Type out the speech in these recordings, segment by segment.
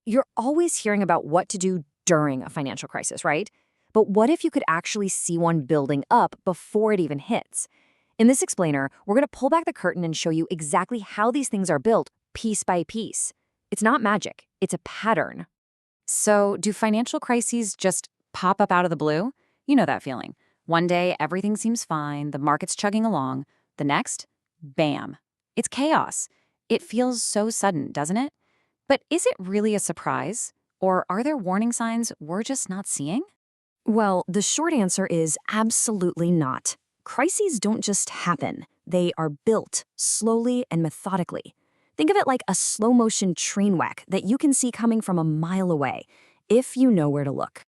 You're always hearing about what to do during a financial crisis, right? But what if you could actually see one building up before it even hits? In this explainer, we're going to pull back the curtain and show you exactly how these things are built piece by piece. It's not magic, it's a pattern. So, do financial crises just pop up out of the blue? You know that feeling. One day, everything seems fine, the market's chugging along. The next, bam. It's chaos. It feels so sudden, doesn't it? But is it really a surprise? Or are there warning signs we're just not seeing? Well, the short answer is absolutely not. Crises don't just happen. They are built slowly and methodically. Think of it like a slow-motion train wreck that you can see coming from a mile away, if you know where to look.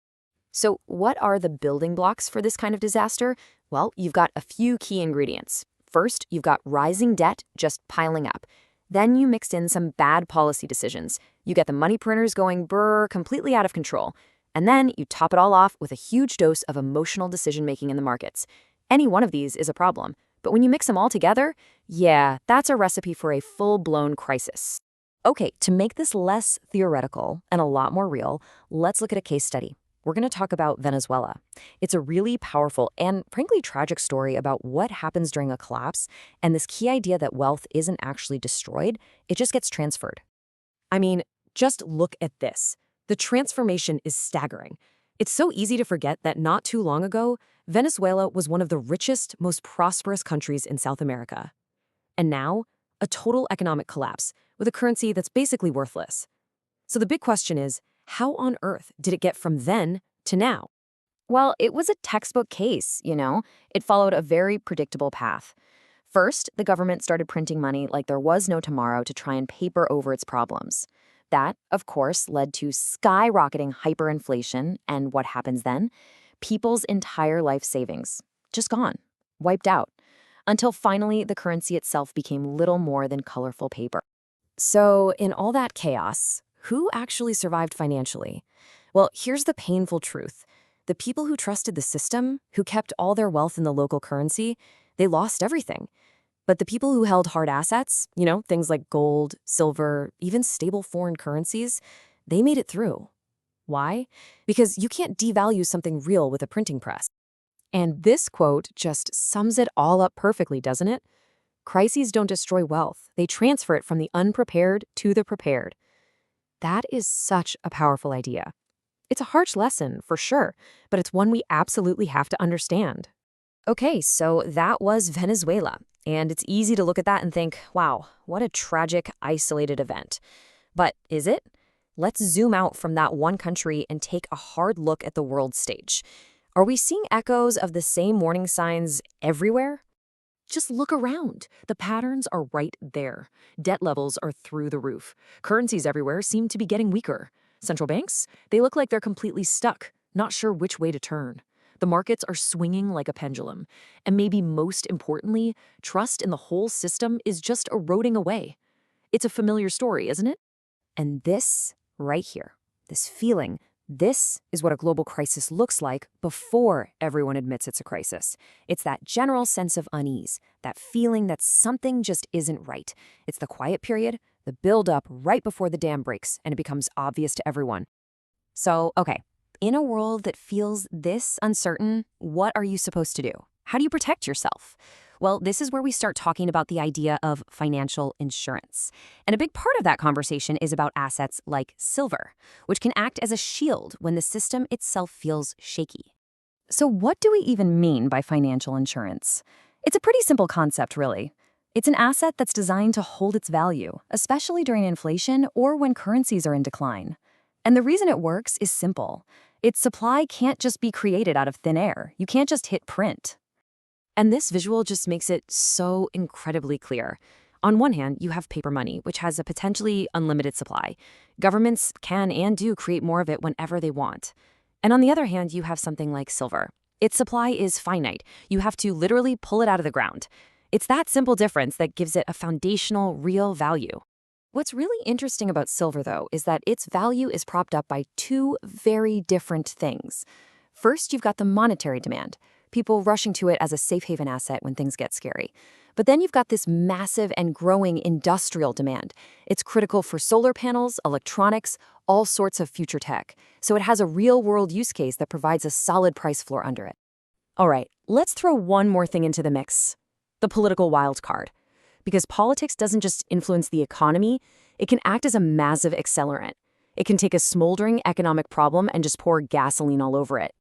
So what are the building blocks for this kind of disaster? Well, you've got a few key ingredients. First, you've got rising debt just piling up. Then you mix in some bad policy decisions. You get the money printers going brr, completely out of control. And then you top it all off with a huge dose of emotional decision-making in the markets. Any one of these is a problem. But when you mix them all together, yeah, that's a recipe for a full-blown crisis. Okay, to make this less theoretical and a lot more real, let's look at a case study. We're going to talk about Venezuela. It's a really powerful and frankly tragic story about what happens during a collapse and this key idea that wealth isn't actually destroyed, it just gets transferred. I mean, just look at this. The transformation is staggering. It's so easy to forget that not too long ago, Venezuela was one of the richest, most prosperous countries in South America. And now, a total economic collapse with a currency that's basically worthless. So the big question is, how on earth did it get from then to now? Well, it was a textbook case, you know. It followed a very predictable path. First, the government started printing money like there was no tomorrow to try and paper over its problems. That, of course, led to skyrocketing hyperinflation, and what happens then? People's entire life savings. Just gone. Wiped out. Until finally, the currency itself became little more than colorful paper. So, in all that chaos, who actually survived financially? Well, here's the painful truth. The people who trusted the system, who kept all their wealth in the local currency, they lost everything. But the people who held hard assets, you know, things like gold, silver, even stable foreign currencies, they made it through. Why? Because you can't devalue something real with a printing press. And this quote just sums it all up perfectly, doesn't it? Crises don't destroy wealth. They transfer it from the unprepared to the prepared. That is such a powerful idea. It's a harsh lesson, for sure, but it's one we absolutely have to understand. Okay, so that was Venezuela. And it's easy to look at that and think, wow, what a tragic, isolated event. But is it? Let's zoom out from that one country and take a hard look at the world stage. Are we seeing echoes of the same warning signs everywhere? Just look around. The patterns are right there. Debt levels are through the roof. Currencies everywhere seem to be getting weaker. Central banks, they look like they're completely stuck, not sure which way to turn. The markets are swinging like a pendulum. And maybe most importantly, trust in the whole system is just eroding away. It's a familiar story, isn't it? And this, right here, this feeling, this is what a global crisis looks like before everyone admits it's a crisis. It's that general sense of unease, that feeling that something just isn't right. It's the quiet period, the build-up right before the dam breaks, and it becomes obvious to everyone. So, okay. In a world that feels this uncertain, what are you supposed to do? How do you protect yourself? Well, this is where we start talking about the idea of financial insurance. And a big part of that conversation is about assets like silver, which can act as a shield when the system itself feels shaky. So what do we even mean by financial insurance? It's a pretty simple concept, really. It's an asset that's designed to hold its value, especially during inflation or when currencies are in decline. And the reason it works is simple. Its supply can't just be created out of thin air. You can't just hit print. And this visual just makes it so incredibly clear. On one hand, you have paper money, which has a potentially unlimited supply. Governments can and do create more of it whenever they want. And on the other hand, you have something like silver. Its supply is finite. You have to literally pull it out of the ground. It's that simple difference that gives it a foundational, real value. What's really interesting about silver, though, is that its value is propped up by two very different things. First, you've got the monetary demand, people rushing to it as a safe haven asset when things get scary. But then you've got this massive and growing industrial demand. It's critical for solar panels, electronics, all sorts of future tech. So it has a real-world use case that provides a solid price floor under it. All right, let's throw one more thing into the mix: the political wild card. Because politics doesn't just influence the economy, it can act as a massive accelerant. It can take a smoldering economic problem and just pour gasoline all over it.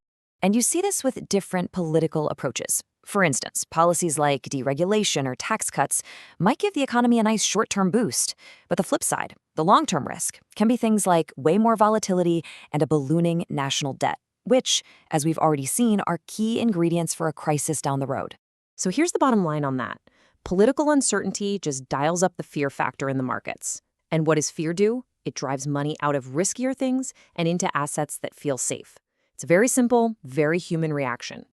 And you see this with different political approaches. For instance, policies like deregulation or tax cuts might give the economy a nice short-term boost. But the flip side, the long-term risk, can be things like way more volatility and a ballooning national debt, which, as we've already seen, are key ingredients for a crisis down the road. So here's the bottom line on that. Political uncertainty just dials up the fear factor in the markets. And what does fear do? It drives money out of riskier things and into assets that feel safe. It's a very simple, very human reaction.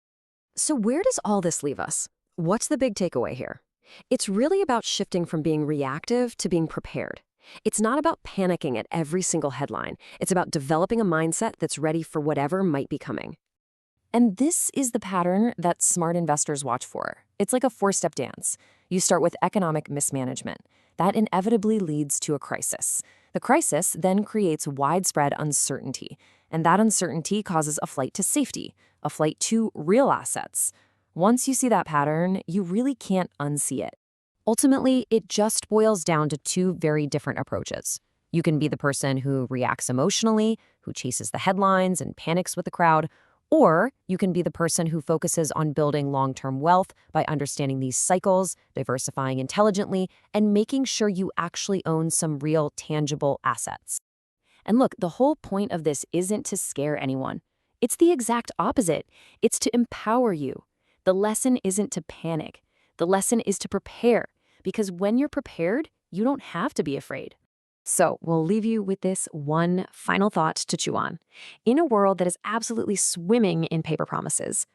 So where does all this leave us? What's the big takeaway here? It's really about shifting from being reactive to being prepared. It's not about panicking at every single headline. It's about developing a mindset that's ready for whatever might be coming. And this is the pattern that smart investors watch for. It's like a four-step dance. You start with economic mismanagement. That inevitably leads to a crisis. The crisis then creates widespread uncertainty, and that uncertainty causes a flight to safety, a flight to real assets. Once you see that pattern, you really can't unsee it. Ultimately, it just boils down to two very different approaches. You can be the person who reacts emotionally, who chases the headlines and panics with the crowd, or you can be the person who focuses on building long-term wealth by understanding these cycles, diversifying intelligently, and making sure you actually own some real, tangible assets. And look, the whole point of this isn't to scare anyone. It's the exact opposite. It's to empower you. The lesson isn't to panic. The lesson is to prepare, because when you're prepared, you don't have to be afraid. So we'll leave you with this one final thought to chew on. In a world that is absolutely swimming in paper promises,